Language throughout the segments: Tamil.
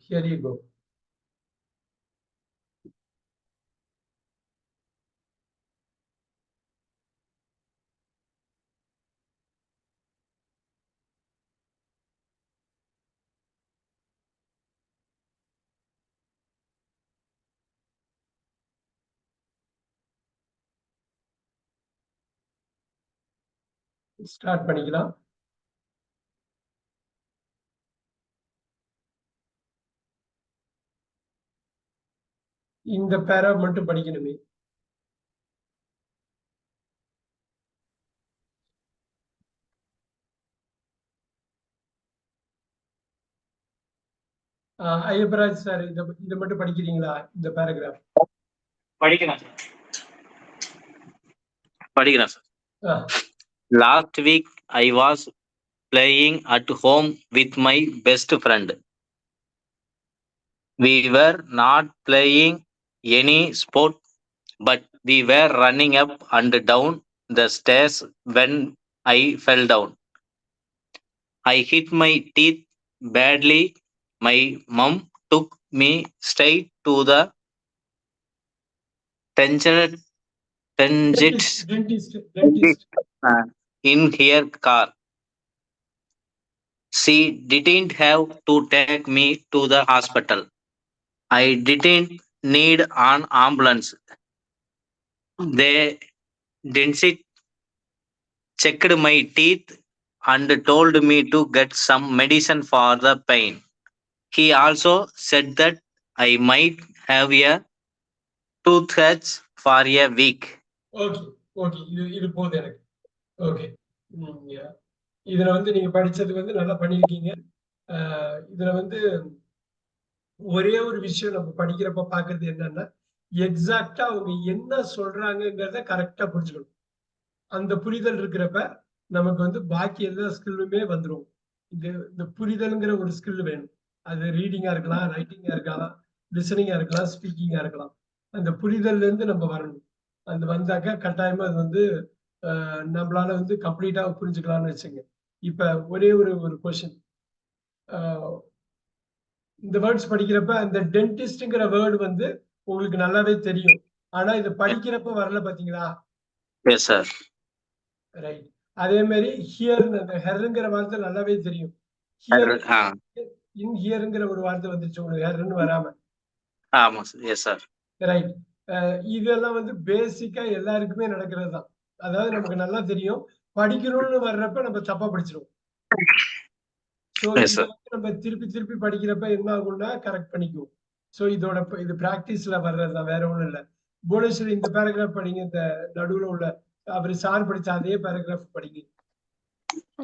Here you go. Start பண்ணிக்கலாம். இந்த பேரா மட்டும் படிக்கணுமே. ஐயப்பராஜ் சார் இதை மட்டும் படிக்கிறீங்களா? இந்த பேராகிராஃப் படிக்கிறேன் sir. Last week I was playing at home with my best friend. We were not playing any sport, but we were running up and down the stairs when I fell down. I hit my teeth badly. My mom took me straight to the dentist in her car. She didn't have to take me to the hospital. I didn't need an ambulance. The dentist checked my teeth and told me to get some medicine for the pain. He also said that I might have a toothache for a week. Okay, இது போதும் எனக்கு. ஓகே, இதுல வந்து நீங்க படிச்சது வந்து நல்லா பண்ணிருக்கீங்க. இதுல வந்து ஒரே ஒரு விஷயம் நம்ம படிக்கிறப்ப பாக்குறது என்னன்னா, எக்ஸாக்டா அவங்க என்ன சொல்றாங்கிறத கரெக்டா புரிஞ்சுக்கணும். அந்த புரிதல் இருக்கிறப்ப நமக்கு வந்து பாக்கி எல்லா ஸ்கில்லுமே வந்துடும். இந்த புரிதல்ங்கிற ஒரு ஸ்கில் வேணும். அது ரீடிங்கா இருக்கலாம், ரைட்டிங்கா இருக்கலாம், லிசனிங்கா இருக்கலாம், ஸ்பீக்கிங்கா இருக்கலாம். அந்த புரிதல்ல இருந்து நம்ம வரணும். அந்த வந்தாக்க கட்டாயமா அது வந்து நம்மளால வந்து கம்ப்ளீட்டா புரிஞ்சுக்கலாம்னு வச்சுங்க. இப்ப ஒரே ஒரு கொஸ்டின், இந்த வேர்ட்ஸ் படிக்கிறப்ப அந்த டென்டிஸ்ட்ங்கிற வேர்டு வந்து உங்களுக்கு நல்லாவே தெரியும். ஆனா இது படிக்கிறப்ப வரல பாத்தீங்களா? Yes sir. ரைட். அதே மாதிரி ஹியர், அந்த ஹெர்ங்கிற வார்த்தை நல்லாவே தெரியும். ஹியர்ங்கிற ஒரு வார்த்தை வந்துச்சு உங்களுக்கு, ஹெர்ன்னு வராம. ஆமா சார். Yes sir. ரைட். இதெல்லாம் வந்து பேசிக்கா எல்லாருக்குமே நடக்கிறது தான். அதாவது நமக்கு நல்லா தெரியும், படிக்கணும்னு வர்றப்ப நம்ம தப்பா படிச்சிருவோம். நம்ம திருப்பி படிக்கிறப்ப என்ன ஆகும்னா கரெக்ட் பண்ணிக்குவோம். சோ இது பிராக்டிஸ்ல வர்றதுதான், வேற ஒண்ணும் இல்ல. புவனேஸ்வரி, இந்த பேராகிராஃப் படிங்க. இந்த நடுவுல உள்ள அவர் சார் படிச்ச அதே பேராகிராஃப் படிங்க.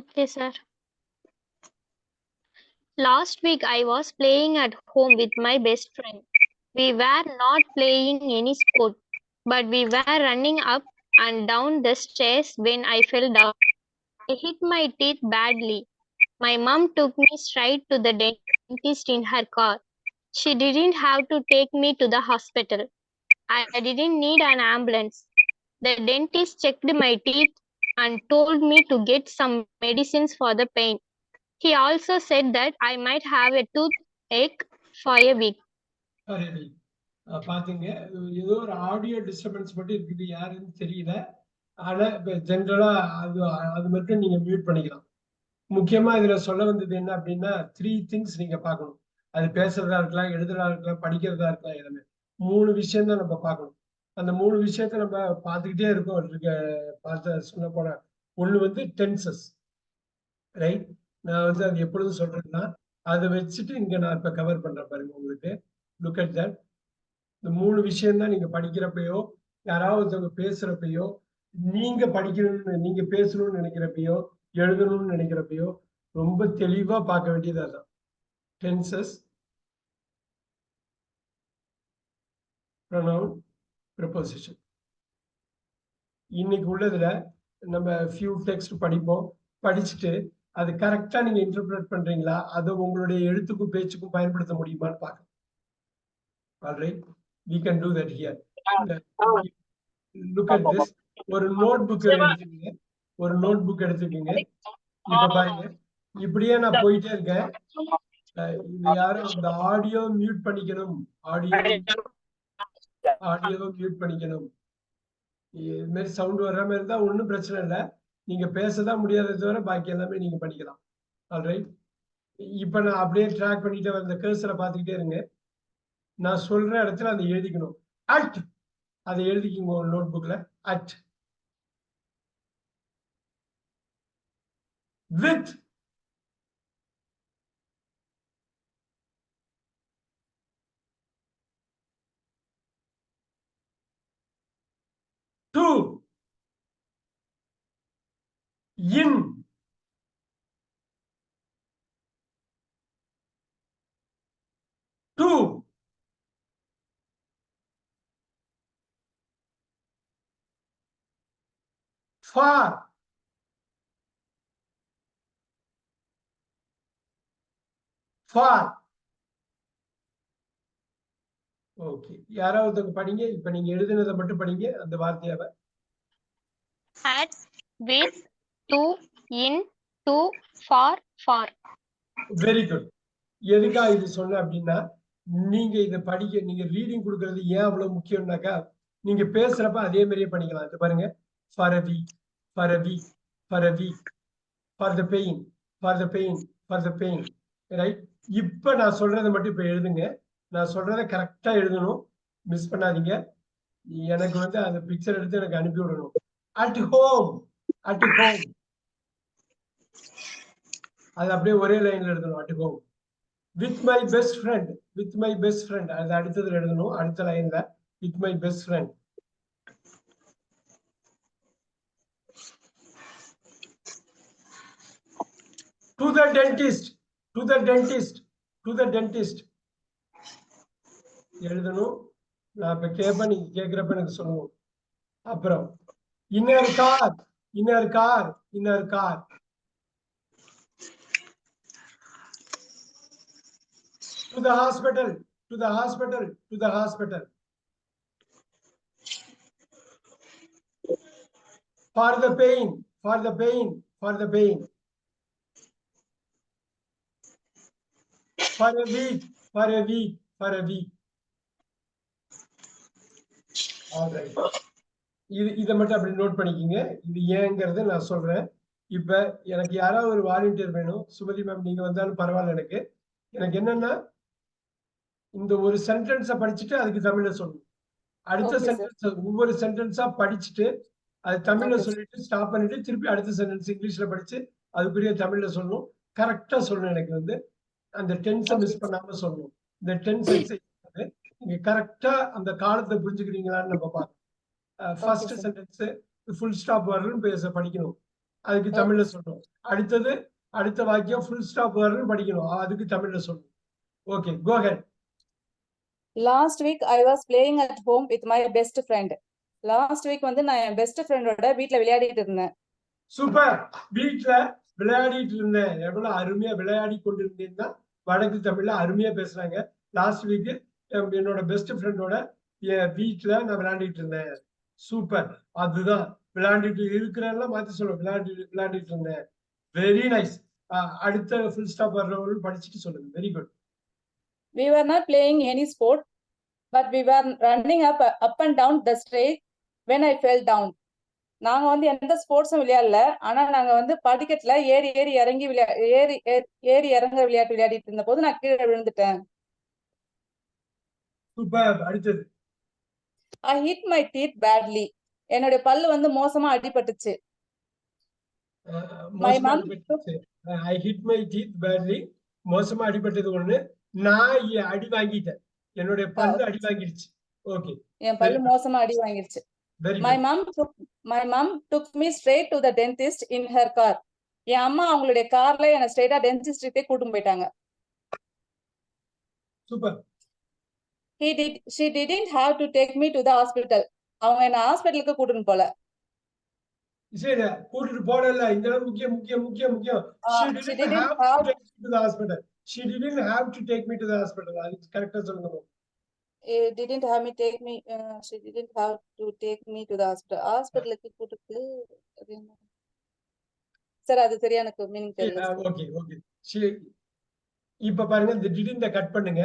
Okay, sir. Last week I was playing at home with my best friend. We were not playing any sport, but we were running up and down the stairs when I fell down. I hit my teeth badly. My mom took me straight to the dentist in her car. She didn't have to take me to the hospital. I didn't need an ambulance. The dentist checked my teeth and told me to get some medicines for the pain. He also said that I might have a toothache for a week. பாத்தீங்க, ஏதோ ஒரு ஆடியோ டிஸ்டர்பன்ஸ் மட்டும் இருக்குது, யாருன்னு தெரியல. ஆனா இப்ப ஜென்ரலா அது மட்டும் நீங்க மியூட் பண்ணிக்கலாம். முக்கியமா இதுல சொல்ல வந்தது என்ன அப்படின்னா, 3 திங்ஸ் நீங்க பார்க்கணும். அது பேசுறதா இருக்கலாம், எழுதுறதா இருக்கலாம், படிக்கிறதா இருக்கலாம், எல்லாமே 3 விஷயம் தான் நம்ம பார்க்கணும். அந்த 3 விஷயத்த நம்ம பார்த்துக்கிட்டே இருக்கோம். சொல்ல போனா ஒண்ணு வந்து டென்சஸ், ரைட். நான் வந்து அது எப்பொழுதும் சொல்றேன்னா, அதை வச்சுட்டு இங்க நான் இப்ப கவர் பண்றேன் பாருங்க உங்களுக்கு. Look at that. இந்த 3 விஷயம் தான் நீங்க படிக்கிறப்பயோ, யாராவது ஒருத்தவங்க பேசுறப்பயோ, நீங்க படிக்கணும்னு, நீங்க பேசணும்னு நினைக்கிறப்பயோ, எழுதணும்னு நினைக்கிறப்பயோ ரொம்ப தெளிவா பார்க்க வேண்டியது அதான். Tenses, pronoun, preposition. இன்னைக்கு உள்ளதுல நம்ம ஃபியூ டெக்ஸ்ட் படிப்போம். படிச்சுட்டு அது கரெக்டா நீங்க இன்டர்பிரேட் பண்றீங்களா, அதை உங்களுடைய எழுத்துக்கும் பேச்சுக்கும் பயன்படுத்த முடியுமான்னு பார்க்கணும். Alright, we can do that here. Look at this. ஒரு நோட்புக் எடுத்துக்கீங்க. இப்ப பாருங்க, இப்படியே நான் போயிட்டே இருக்கேன். இது யாரும் அந்த ஆடியோ மியூட் பண்ணிக்கணும். ஆடியோ மியூட் பண்ணிக்கணும். இது மாதிரி சவுண்ட் வர்ற மாதிரி இருந்தா ஒன்றும் பிரச்சனை இல்லை. நீங்க பேசதான் முடியாத தவிர பாக்கி எல்லாமே நீங்க பண்ணிக்கலாம். ஆல்ரைட். இப்ப நான் அப்படியே ட்ராக் பண்ணிட்டு அந்த கர்சரை பார்த்துக்கிட்டே இருங்க. நான் சொல்ற இடத்துல அதை எழுதிக்கணும். அட் அதை எழுதிக்கிங்க நோட் புக்ல. At with to in to for for okay. யாராவது படிங்க. இப்ப நீங்க எழுதுனதை மட்டும் படிங்க அந்த வார்த்தையாவ. At, with, to, in, to, for. Very good. எதுக்காக இது சொன்ன அப்படின்னா, நீங்க இதை படிக்க நீங்க ரீடிங் கொடுக்கறது ஏன் அவ்வளவு முக்கியம்னாக்கா, நீங்க பேசுறப்ப அதே மாதிரியே பண்ணிக்கலாம். இது பாருங்க. For a week, for a week, for a week, for the pain, for the pain, for the pain. Right. இப்ப நான் சொல்றதை மட்டும் இப்ப எழுதுங்க. நான் சொல்றதை கரெக்டா எழுதணும். மிஸ் பண்ணாதீங்க. எனக்கு அந்த பிக்சர் எடுத்து எனக்கு அனுப்பி விடணும். At home, at home. அது அப்படியே ஒரே லைன்ல எழுதணும். At home. With my best friend, with my best friend. அது அடுத்ததுல எழுதணும். அடுத்த லைன்ல with my best friend. To the dentist, to the dentist, to the dentist எழுதணும். நான் இப்ப கேட்பேன், நீங்க கேட்கிறப்ப எனக்கு சொல்லணும். அப்புறம் inner car, inner car, inner car. To the hospital, to the hospital, to the hospital. For the pain, for the pain, for the pain. For a week, for a week, for a week. Alright. இதை மட்டும் அப்படி நோட் பண்ணிக்கிங்க. இது ஏங்கிறத நான் சொல்றேன். இப்ப எனக்கு யாராவது ஒரு வாலண்டியர் வேணும். சுமதி மேம் நீங்க வந்தாலும் பரவாயில்ல. எனக்கு என்னன்னா, இந்த ஒரு சென்டென்ஸை படிச்சுட்டு அதுக்கு தமிழ்ல சொல்லணும். அடுத்த சென்டென்ஸ் ஒவ்வொரு சென்டென்ஸா படிச்சுட்டு அது தமிழ்ல சொல்லிட்டு ஸ்டாப் பண்ணிட்டு திருப்பி அடுத்த சென்டென்ஸ் இங்கிலீஷ்ல படிச்சு அதுக்குரிய தமிழ்ல சொல்லணும். கரெக்டா சொல்லணும். எனக்கு அந்த டென்ஸை மிஸ் பண்ணாம சொல்லணும். இந்த டென்ஸ் எக்ஸசைஸ் நீங்க கரெக்டா அந்த காலத்தை புரிஞ்சுக்கிறீங்களான்னு நம்ம பார்க்கணும். ஃபர்ஸ்ட் சென்டென்ஸ் ஃபுல் ஸ்டாப் வரணும் படிக்கணும். அதுக்கு தமிழ்ல சொல்லணும். அடுத்த வாக்கியம் ஃபுல் ஸ்டாப் வரணும் படிக்கணும். அதுக்கு தமிழ்ல சொல்லணும். Okay, go ahead. Last week I was playing at home with my best friend. Last week நான் என் பெஸ்ட் ஃப்ரெண்டோட வீட்ல விளையாடிட்டு இருந்தேன். சூப்பர். வீட்ல விளையாடிட்டு இருந்தேன். எவ்வளவு அருமையா விளையாடி கொண்டிருந்தேன்னா வடக்கு தமிழ்ல அருமையா பேசுறாங்க. லாஸ்ட் வீக் என்னோட பெஸ்ட் ஃப்ரெண்டோட என் வீட்ல நான் விளையாடிட்டு இருந்தேன். சூப்பர். அதுதான் விளையாடிட்டு இருக்கிறதெல்லாம் மாத்தி சொல்லுவேன். விளையாடிட்டு இருந்தேன். Very nice. அடுத்த ஃபுல் ஸ்டாப் வர்றவர்கள் படிச்சுட்டு சொல்லுங்க. Very good. We were not playing any sport, but we were running up and down the stairs when I fell down. நாங்க எந்த ஸ்போர்ட்ஸும் விளையாடல. ஆனா நாங்க படிக்கட்டுல ஏறி இறங்கி ஏறி இறங்க விளையாட்டு விளையாடிட்டு இருந்த போது நான் கீழே விழுந்துட்டேன். சூப்பர். அடுத்தது. I hit my teeth badly. என்னோட பல்லு மோசமா அடிபட்டுச்சு. My mom I hit my teeth badly. மோசமா அடிபட்டது ஒண்ணு. நான் அடி வாங்கிட்டேன். என்னோட பல்லு அடி வாங்கிடுச்சு. ஓகே. என் பல்லு மோசமா அடி வாங்கிடுச்சு. My mom took me straight to the dentist in her car. என் அம்மா அவங்களுடைய கார்ல என்ன ஸ்ட்ரைட்டா டென்டிஸ்ட்கிட்டே கூட்டிட்டு போயிட்டாங்க. Super. She didn't have to take me to the hospital. அவங்க என்ன ஹாஸ்பிடலுக்கு கூட்டிட்டு போல. சரி, கூட்டிட்டு போறல. இந்த முக்கியம். She didn't have to take me to the hospital. She didn't have to take me to the hospital. அது கரெக்ட்டா சொல்லுங்க. Didn't have me take me. She didn't have to take me to the hospital. ஹாஸ்பிடலுக்கு கூட்டிட்டு சார் அது சரியா எனக்கு மீனிங் தெரியல. ஓகே. இப்ப பாருங்க இந்த டிடின்ட கட் பண்ணுங்க.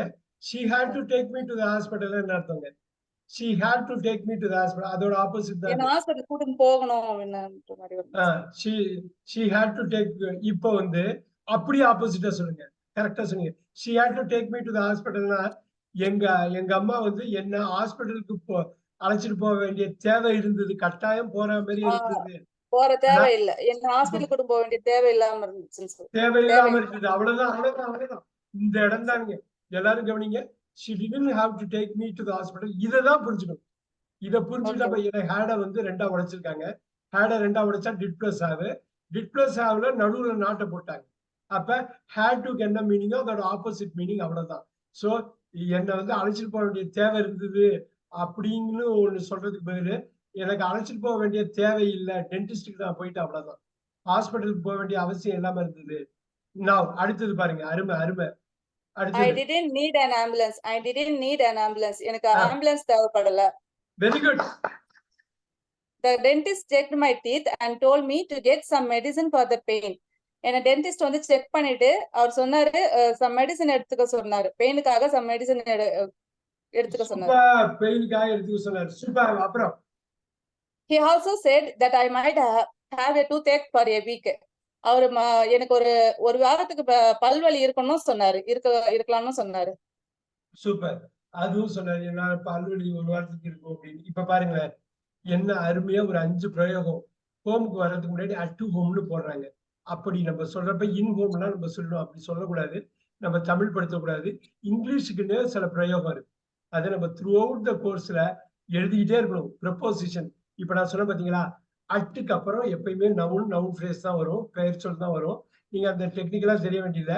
she had to take me to the hospital என்ன அர்த்தங்க? she had to take me to the hospital. அதோட ஆப்போசிட் தான் என்ன அது. ஹாஸ்பிட்டல் கூட்டிட்டு போகணும் அப்படின்ற மாதிரி வரும். she she had to take. இப்ப வந்து அப்படியே ஆப்போசிட்டா சொல்லுங்க. கரெக்டா சொன்னீங்க. she had to take me to the hospitalனா எங்க எங்க அம்மா வந்து என்ன ஹாஸ்பிட்டலுக்கு அழைச்சிட்டு போக வேண்டிய தேவை இருந்தது. கட்டாயம் போற மாதிரி இருந்தது. போற ஆனா தேவையில்லை. என்ன இப்ப ஹாஸ்பிட்டல் கூட்டிட்டு போக வேண்டிய தேவையில்லாம இருந்துச்சு சார். தேவையில்லாம இருக்குது. அவ்வளவுதான் அவ்வளவுதான் அவ்வளவுதான். இந்த இடம் தானுங்க. எல்லாரும் கவனிங்க. she didn't have to take me to the hospital. இததான் புரிஞ்சுக்கணும். இத புரிஞ்சுக்கிட்டா ஓகே. பையனை ஹேட வந்து 2ஆ உடைச்சிருக்காங்க. ஹேட 2ஆ உடைச்சா டிட் பிளஸ் ஆவு. டிட் பிளஸ் ஆவுல நடுவுல நாட்டை போட்டாங்க. அப்ப ஹேட் டுக்கு என்ன மீனிங்கோ அதோட ஆப்போசிட் மீனிங் அவ்வளவுதான். சோ என்னை வந்து அழைச்சிட்டு போக வேண்டிய தேவை இருந்தது அப்படின்னு ஒண்ணு சொல்றதுக்கு பதிலு எனக்கு அழைச்சிட்டு போக வேண்டிய தேவை இல்லை, டென்டிஸ்டுக்கு நான் போயிட்டு அவ்வளவுதான். ஹாஸ்பிட்டலுக்கு போக வேண்டிய அவசியம் இல்லாம இருந்தது. நான் அடுத்தது பாருங்க. அருமை அருமை. I அடுத்தது didn't need an ambulance. I didn't need an ambulance. எனக்கு ஆம்புலன்ஸ் தேவைப்படல. Very good. The dentist checked my teeth and told me to get some medicine for the pain. என்ன டென்டிஸ்ட் வந்து செக் பண்ணிட்டு அவர் சொன்னாரு சம் மெடிசன் எடுத்துக்க சொன்னாரு. பெயினுக்காக சம் மெடிசன் எடுத்துக்க சொன்னாரு. சூப்பர். பெயினுக்காக எடுத்துக்க சொன்னாரு. சூப்பர். அப்புறம் He also said that I might have a toothache for a week. அவரு எனக்கு ஒரு வாரத்துக்கு பல்வலி இருக்கணும்னு சொன்னாரு. இருக்கலாம்னு சொன்னாரு. சூப்பர். அதுவும் சொன்னாரு என்ன பல்வலி ஒரு வாரத்துக்கு இருக்கும் அப்படின்னு. இப்ப பாருங்க என்ன அருமையா ஒரு 5 பிரயோகம். ஹோமுக்கு வர்றதுக்கு முன்னாடி அட் ஹோம்னு போடுறாங்க. அப்படி நம்ம சொல்றப்ப இன் ஹோம்லாம் நம்ம சொல்லணும். அப்படி சொல்லக்கூடாது. நம்ம தமிழ் படுத்தக்கூடாது. இங்கிலீஷுக்குன்னு சில பிரயோகம் இருக்கு. அதை நம்ம த்ரூ அவுட் த கோர்ஸ்ல எழுதிக்கிட்டே இருக்கணும். ப்ரப்போசிஷன். இப்ப நான் சொன்ன பாத்தீங்களா, அட்டுக்கு அப்புறம் எப்பயுமே நவுன் ஃப்ரேஸ் தான் வரும், பெயர் சொல் தான் வரும். நீங்க அந்த டெக்னிக்கலா தெரிய வேண்டியது.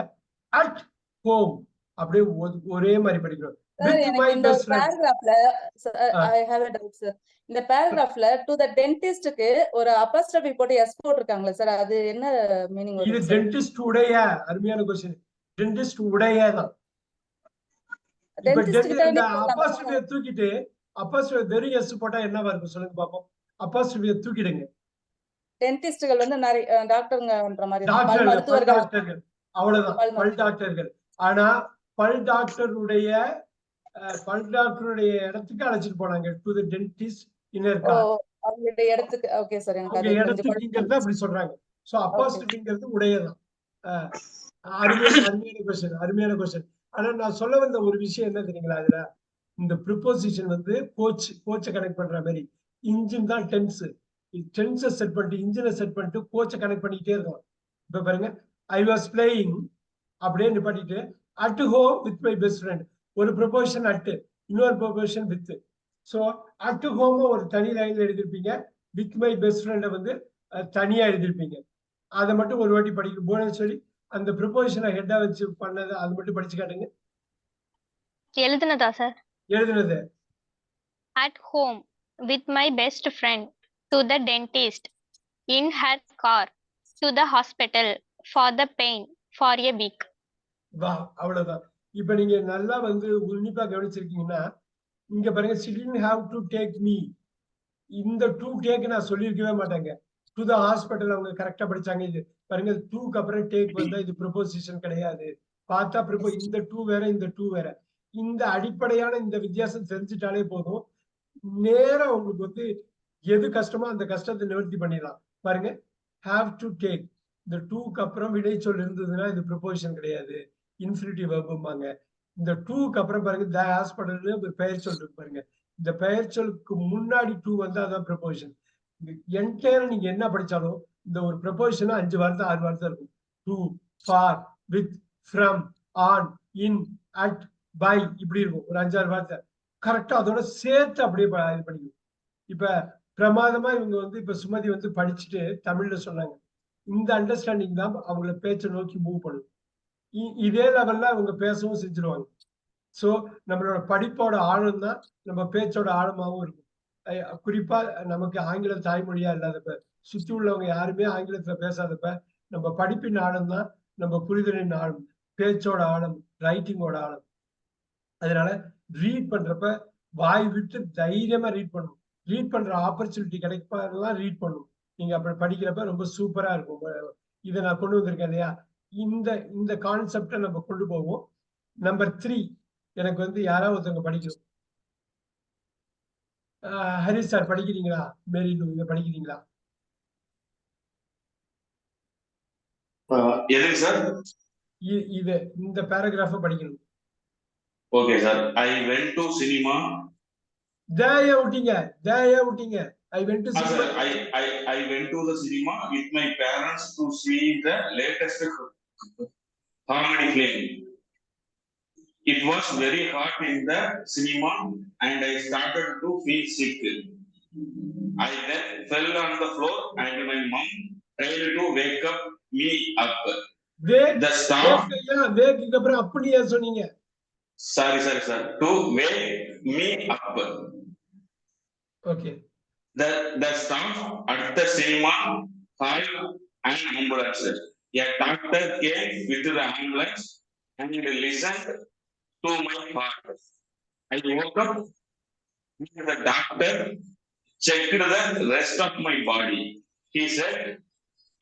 அட் ஹோம் அப்படியே ஒரே மாதிரி படிக்கணும். With my best friend. I have a doubt sir. இந்த பேராகிராஃப்ல டு தி டென்டிஸ்ட்க்கு ஒரு அபாஸ்ட்ரோபி போட்டு எஸ் போட்டுருக்காங்களா சார்? அது என்ன மீனிங் இது வருது? டென்டிஸ்ட் உடைய அருமையான क्वेश्चन. டென்டிஸ்ட் உடைய தான். இப்ப இந்த அபாஸ்ட்ரோபியை தூக்கிட்டு அபாஸ்ட்ரோபி வெறும் எஸ் போட்டா என்னவா இருக்கும் சொல்லுங்க பாப்போம். அபாஸ்ட்ரோபியை தூக்கிடுங்க. டென்டிஸ்ட்கள் வந்து நிறைய டாக்டர்ங்கன்ற மாதிரி டாக்டர்கள், பல் மருத்துவர்கள் டாக்டர்கள் அவ்வளவுதான். பல் டாக்டர்கள். ஆனா பல் டாக்டருடைய இடத்துக்கு அழைச்சிட்டு போனாங்க. To the dentist inner car. அவங்களுடைய இடத்துக்கு. Okay sir. எனக்கு அது கொஞ்சம் இடத்துக்குங்கிறத அப்படி சொல்றாங்க. சோ அபாஸ்ட்ரோபிங்கிறது உடையதான். அருமையான क्वेश्चन. அருமையான क्वेश्चन. ஆனா நான் சொல்ல வந்த ஒரு விஷயம் என்ன தெரியுங்களா, அதுல இந்த ப்ரிப்போசிஷன் வந்து கோச்சை கனெக்ட் பண்ற மாதிரி. இன்ஜின் தான் டென்ஸ். டென்ஸை செட் பண்ணிட்டு இன்ஜினை செட் பண்ணிட்டு கோச்சை கனெக்ட் பண்ணிக்கிட்டே இருக்கும். இப்ப பாருங்க ஐ வாஸ் பிளேயிங் அப்படியே நிப்பாட்டிட்டு at home with my best friend. ஒரு ப்ரொபோசிஷன் அட், இன்னொரு proposition with. So at home ஒரு தனி லைன்ல எழுதிருப்பீங்க. வித் மை பெஸ்ட் ஃப்ரெண்டை வந்து தனியா எழுதிருப்பீங்க. அதை மட்டும் ஒரு வாட்டி படிக்கணும். புவனேஸ்வரி அந்த ப்ரொபோசிஷனை ஹெட்டா வச்சு பண்ணது அது மட்டும் படிச்சு காட்டுங்க. எழுதுனதா சார்? எழுதுனது. At home with my best friend, to the dentist, in her car, to the hospital, for the pain, for a week. வா, அவ்வளவுதான். இப்ப நீங்க நல்லா வந்து உன்னிப்பா கவனிச்சிருக்கீங்கன்னா இங்க பாருங்க she didn't have to take me. இந்த to take நான் சொல்லியிருக்கவே மாட்டாங்க. டு த ஹாஸ்பிட்டல் அவங்க கரெக்டா படிச்சாங்க. இது பாருங்க டூக்கு அப்புறம் டேக் வந்தா இது ப்ரொபோசிஷன் கிடையாது. பார்த்தா இந்த டூ வேற இந்த டூ வேற. இந்த அடிப்படையான இந்த வித்தியாசம் தெரிஞ்சுட்டாலே போதும். நேரா உங்களுக்கு வந்து எது கஷ்டமோ அந்த கஷ்டத்தை நிவர்த்தி பண்ணிடலாம். பாருங்க ஹாவ் டு டேக். இந்த டூக்கு அப்புறம் விடைச்சொல் இருந்ததுன்னா இது ப்ரொபோசிஷன் கிடையாது, இன்ஃபினிட்டிவ் வெர்பாங்க. இந்த டூக்கு அப்புறம் பாருங்க த ஹாஸ்பிட்டல்னு ஒரு பெயர் சொல் இருக்கு பாருங்க. இந்த பெயர் சொல்லுக்கு முன்னாடி டூ வந்து அதான் ப்ரொபோசிஷன். என்டையர் நீங்க என்ன படிச்சாலும் இந்த ஒரு ப்ரொபோசிஷன் 5 வார்த்தை 6 வார்த்தை இருக்கும். To, for, with, from, on, in, at, by இப்படி இருக்கும். ஒரு 5-6 வார்த்தை கரெக்டா அதோட சேர்த்து அப்படியே இது பண்ணிக்கணும். இப்ப பிரமாதமா இவங்க வந்து இப்ப சுமதி வந்து படிச்சுட்டு தமிழ்ல சொன்னாங்க. இந்த அண்டர்ஸ்டாண்டிங் தான் அவங்கள பேச்சை நோக்கி மூவ் பண்ணும். இதே லெவல்ல அவங்க பேசவும் செஞ்சிருவாங்க. சோ நம்மளோட படிப்போட ஆழம் தான் நம்ம பேச்சோட ஆழமாவும் இருக்கும். குறிப்பா நமக்கு ஆங்கில தாய்மொழியா இல்லாதப்ப, சுத்தி உள்ளவங்க யாருமே ஆங்கிலத்துல பேசாதப்ப நம்ம படிப்பின் ஆழம் தான் நம்ம புரிதலின் ஆழம், பேச்சோட ஆழம், ரைட்டிங்கோட ஆழம். அதனால ரீட் பண்றப்ப வாய் விட்டு தைரியமா ரீட் பண்ணணும். ரீட் பண்ற ஆப்பர்ச்சுனிட்டி கிடைப்பதெல்லாம் ரீட் பண்ணணும். நீங்க அப்படி படிக்கிறப்ப ரொம்ப சூப்பரா இருக்கும். இதை நான் கொண்டு வந்திருக்கேன் இல்லையா, இந்த கான்செப்டை நம்ம கொண்டு போவோம். நம்பர் 3 எனக்கு வந்து யாராவது ஒருத்தவங்க படிக்கணும். ஹரி சார் படிக்கிறீங்களா? மேரி லூ இங்க படிக்கிறீங்களா? எதுக்கு சார்? இது இந்த பேராகிராஃப படிக்கணும். Okay sir. I went to cinema. தேய விட்டீங்க. I went to cinema. I went to the cinema with my parents to see the latest comedy film. It was very hot in the cinema and I started to feel sick. I then fell on the floor and my mom tried to wake me up. The staff. Week அப்புறம் அப்படியே சொன்னீங்க. Sorry sir. To wake me up. Okay. The staff at the cinema called an ambulance. A doctor came with the ambulance and listened to my heart. I woke up. The doctor checked the rest of my body. He said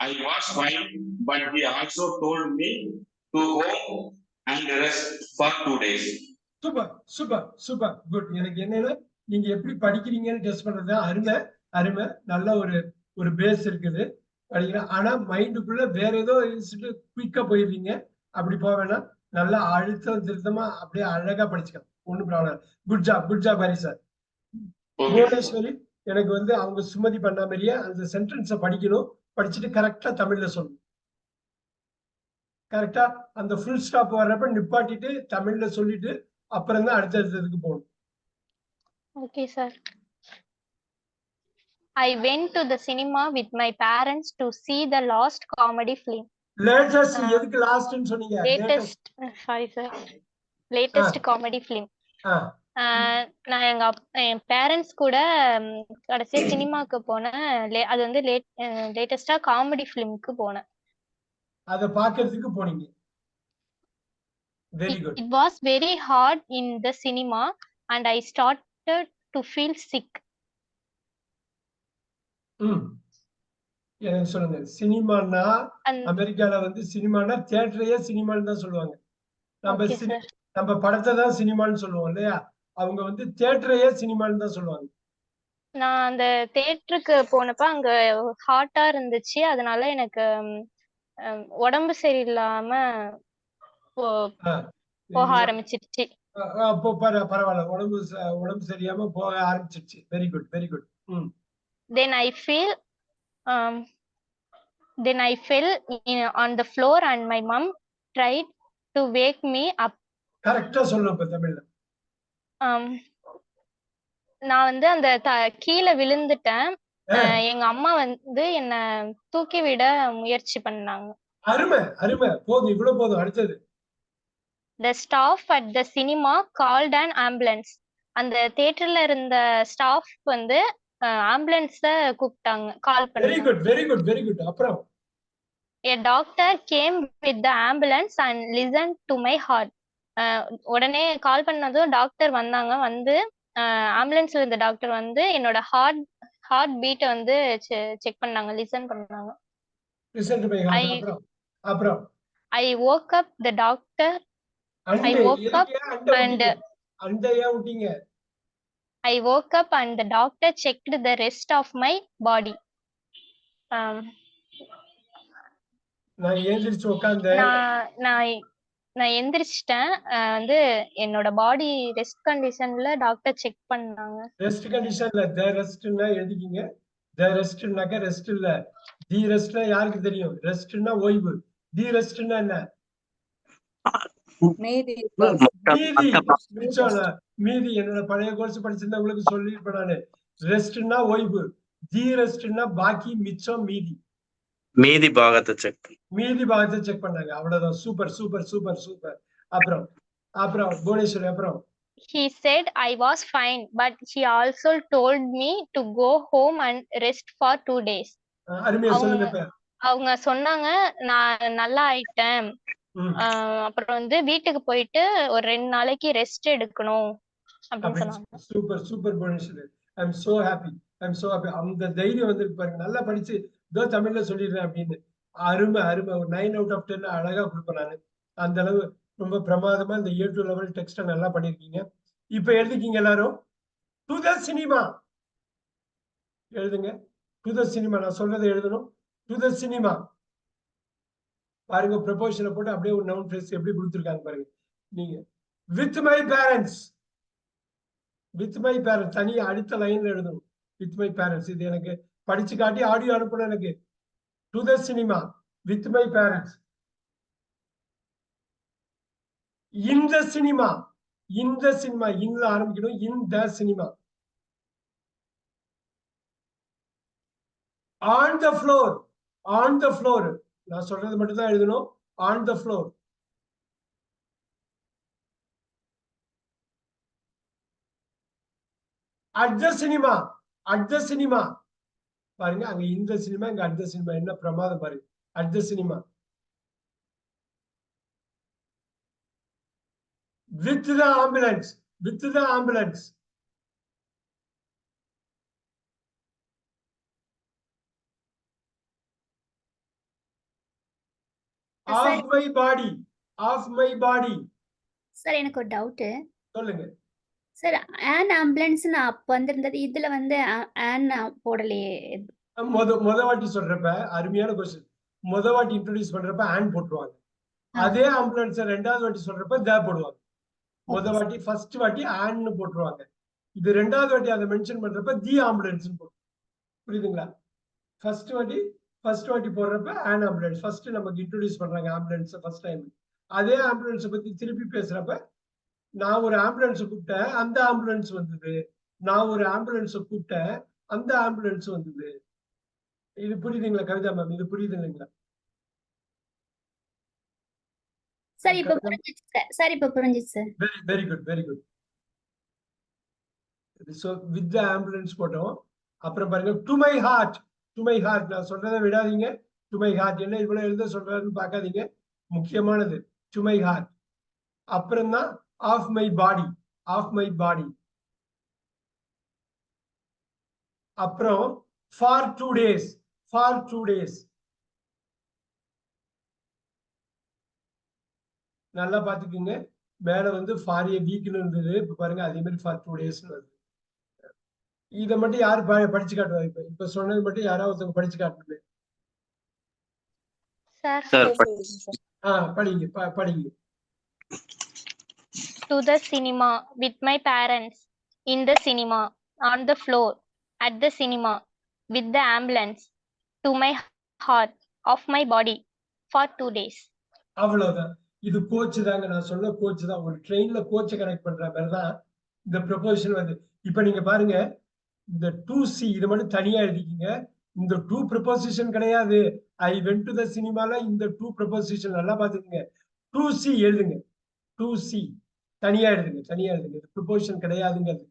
I was fine, but he also told me to go and rest for 2 days. Super good. எனக்கு என்னன்னா நீங்க எப்படி படிக்கிறீங்கன்னு டெஸ்ட் பண்றது அருமை. நல்ல ஒரு பேஸ் இருக்குது படிக்கிறேன். ஆனா மைண்டுக்குள்ள வேற ஏதோ குயிக்கா போயிருவீங்க. அப்படி போவேன்னா நல்லா அழுத்தம் திருத்தமா அப்படியே அழகா படிச்சுக்கலாம். ஒண்ணும் problem. Good job Hari sir. Bhuvaneswari எனக்கு வந்து அவங்க சுமதி பண்ண மாதிரியே அந்த சென்டென்ஸை படிக்கணும். படிச்சுட்டு கரெக்டா தமிழ்ல சொல்லணும். கரெக்டா அந்த ஃபுல் ஸ்டாப் வர்றப்ப நிப்பாட்டிட்டு தமிழ்ல சொல்லிட்டு அப்புறம் தான் அடுத்ததுக்கு போகணும். Okay, sir. I went to the cinema with my parents to see the last comedy film. Latest எதுக்கு லாஸ்ட்னு சொன்னீங்க? Sorry sir. Latest comedy film. நான் என் பேரண்ட்ஸ் கூட கடைசியா சினிமாக்கு போனேன். அது வந்து லேட்டஸ்டா காமெடி ஃபிலிம்க்கு போனேன். அத பார்க்கிறதுக்கு போனீங்க. Very good. It was very hard in the cinema and I started to feel sick. எனக்கு சொல்லுங்க. சினிமானா அமெரிக்கால வந்து சினிமானா தியேட்டரையே சினிமான்னு தான் சொல்லுவாங்க. நம்ம படத்தை தான் சினிமான்னு சொல்லுவோம் இல்லையா? அவங்க வந்து தியேட்டரையே சினிமான்னு தான் சொல்லுவாங்க. நான் அந்த தியேட்டருக்கு போனப்ப அங்க ஹாட்டா இருந்துச்சு. அதனால எனக்கு உடம்பு சரியில்லாம போக ஆரம்பிச்சிருச்சு. அப்போ பரவாயில்ல. உடம்பு சரியாம போக ஆரம்பிச்சிருச்சு. Very good. Then I fell on the floor and my mom tried to wake me up. கரெக்ட்டா சொல்லுங்க தமிழ்ல. நான் வந்து அந்த கீழே விழுந்துட்டேன். எங்க அம்மா வந்து என்ன தூக்கி விட முயற்சி பண்ணாங்க. அருமை. போதும், இவ்வளவு போதும். அடுத்தது. The staff at the cinema called an ambulance. அந்த தியேட்டர்ல இருந்த ஸ்டாஃப் வந்து ஆம்புலன்ஸ கூப்பிட்டாங்க, கால் பண்ணாங்க. Very good. அப்புறம் A doctor came with the ambulance and listened to my heart. உடனே கால் பண்ணதும் டாக்டர் வந்தாங்க. வந்து ஆம்புலன்ஸ்ல இருந்த டாக்டர் வந்து என்னோட ஹார்ட் பீட்டை வந்து செக் பண்ணாங்க, லிசன் பண்ணாங்க. அப்புறம் I woke up the doctor. I woke up and the doctor checked the rest of my body. நான் எந்திரிச்சிட்டேன். வந்து என்னோட பாடி ரெஸ்ட் கண்டிஷன்ல டாக்டர் செக் பண்ணாங்க. ரெஸ்ட் கண்டிஷன்ல ரெஸ்ட்னா எழுதிக்கீங்க. ரெஸ்ட்னாக்க ரெஸ்ட் இல்ல. தி ரெஸ்ட்னா யாருக்கு தெரியும்? ரெஸ்ட்னா ஓய்வு. தி ரெஸ்ட்னா என்ன? மீதி. என்னோட பழைய கோர்ஸ் படிச்சிருந்தா உங்களுக்கு சொல்லிருப்பேன் நானு. ரெஸ்ட்னா ஓய்வு. தி ரெஸ்ட்னா பாக்கி, மிச்சம், மீதி பாகத்தை செக் பண்ணாங்க. அவ்வளவுதான். சூப்பர். அப்புறம் புவனேஸ்வரி. அப்புறம் He said I was fine, but he also told me to go home and rest for 2 days. அருமையா சொல்லுங்க. அவங்க சொன்னாங்க நான் நல்லா ஆயிட்டேன், அப்புறம் வந்து வீட்டுக்கு போயிட்டு ஒரு 2 நாளைக்கு ரெஸ்ட் எடுக்கணும் அப்படின்னு சொன்னாங்க. Super Bhuvaneswari. I am so happy. அந்த தைரியம் வந்து பாருங்க. நல்லா படிச்சு இதோ தமிழ்ல சொல்லிடுறேன் அப்படின்னு அருமை அருமை. ஒரு 9 out of 10 அழகா கொடுப்பேன் நானு. அந்த அளவு ரொம்ப பிரமாதமா இந்த A2 லெவல் டெக்ஸ்ட நல்லா பண்ணிருக்கீங்க. இப்ப எழுதிக்கீங்க எல்லாரும். டு த சினிமா எழுதுங்க. டு த சினிமா நான் சொல்றதை எழுதணும். டு த சினிமா பாருங்க, ப்ரொபோஷனை போட்டு அப்படியே ஒரு நவுன் ஃப்ரேஸ் எப்படி கொடுத்துருக்காங்க பாருங்க. நீங்க with my parents, with my parents தனியா அடுத்த லைன்ல எழுதணும். வித் மை பேரண்ட்ஸ் இது எனக்கு படிச்சு காட்டி ஆடியோ அனுப்பணும் எனக்கு. To the cinema with my parents. இந்த சினிமா, இந்த சினிமா இன்ல ஆரம்பிக்கணும். In the cinema. On the floor, on the floor நான் சொல்றது மட்டும் தான் எழுதணும். On the floor. At the cinema, at the cinema பாருங்க, அங்க இந்த சினிமா இங்க அட் த சினிமா. என்ன பிரமாதம் பாருங்க. At the cinema. With the ambulance, with the ambulance. Of my body, of my body. Sir எனக்கு ஒரு டவுட். சொல்லுங்க. சார் ஆன் ஆம்புலன்ஸ் நான் அப்ப வந்திருந்தது, இதுல வந்து ஆன் போடலையே. முத வாட்டி சொல்றப்ப அருமையான கொஸ்டின். முத வாட்டி இன்ட்ரோடியூஸ் பண்றப்ப ஆன் போட்டுருவாங்க. அதே ஆம்புலன்ஸ் ரெண்டாவது வாட்டி சொல்றப்ப த போடுவாங்க. முத வாட்டி ஃபர்ஸ்ட் வாட்டி ஆன்னு போட்டுருவாங்க. இது ரெண்டாவது வாட்டி அதை மென்ஷன் பண்றப்ப தி ஆம்புலன்ஸ் போடுவோம். புரியுதுங்களா? ஃபர்ஸ்ட் வாட்டி போடுறப்ப ஆன் ஆம்புலன்ஸ் ஃபர்ஸ்ட் நமக்கு இன்ட்ரோடியூஸ் பண்றாங்க ஆம்புலன்ஸ் ஃபர்ஸ்ட் டைம். அதே ஆம்புலன்ஸ் பத்தி திருப்பி பேசுறப்ப நான் ஒரு ஆம்புலன்ஸ் கூப்பிட்டேன், அந்த ஆம்புலன்ஸ் வந்தது. நான் ஒரு ஆம்புலன்ஸ் கூப்பிட்டேன், அந்த ஆம்புலன்ஸ் வந்தது. இது புரியுதுங்களா கவிதா மேம்? இது புரியுது இல்லைங்களா? சார் இப்ப புரிஞ்சிச்சு சார். சார் இப்ப புரிஞ்சிச்சு sir. Very good, very good. So with the ambulance போட்டோம். அப்புறம் பாருங்க to my heart, to my heart நான் சொல்றதை விடாதீங்க. டு மை ஹார்ட் என்ன இவ்வளவு எழுத சொல்றாருன்னு பார்க்காதீங்க. முக்கியமானது டு மை ஹார்ட். அப்புறம் தான் of my body, of my body. அப்புறம் ஃபார் 2 days, ஃபார் 2 days. நல்லா பாத்துக்குங்க. மேல வந்து ஃபார் ஏ வீக்னு இருந்தது. இப்ப பாருங்க அதே மாதிரி ஃபார் 2 days வருது. இதை மட்டும் யாரு படிச்சு காட்டுவாங்க? இப்ப சொன்னது மட்டும் யாராவது படிச்சு காட்டுறது. Sir, படிங்க படிங்க. to the cinema with my parents, in the cinema, on the floor, at the cinema, with the ambulance, to my heart, of my body, for 2 days. அவ்வளவுதான். இது கோச் தாங்க. நான் சொன்ன கோச் தான். ஒரு ட்ரெயின்ல கோச்சை கனெக்ட் பண்ற மாதிரி தான் இந்த ப்ரொபோசல் வந்து. இப்ப நீங்க பாருங்க, இந்த 2C இது மட்டும் தனியா எழுதிக்கிங்க. இந்த 2 ப்ரொபோசிஷன் கிடையாது. ஐ வென்ட் டு த சினிமால இந்த 2 ப்ரொபோசிஷன் நல்லா பாத்துக்கங்க. 2C எழுதுங்க. 2C தனியா எழுதுங்க, தனியா எழுதுங்க. ப்ரொபோசிஷன் கிடையாதுங்கிறதுக்கு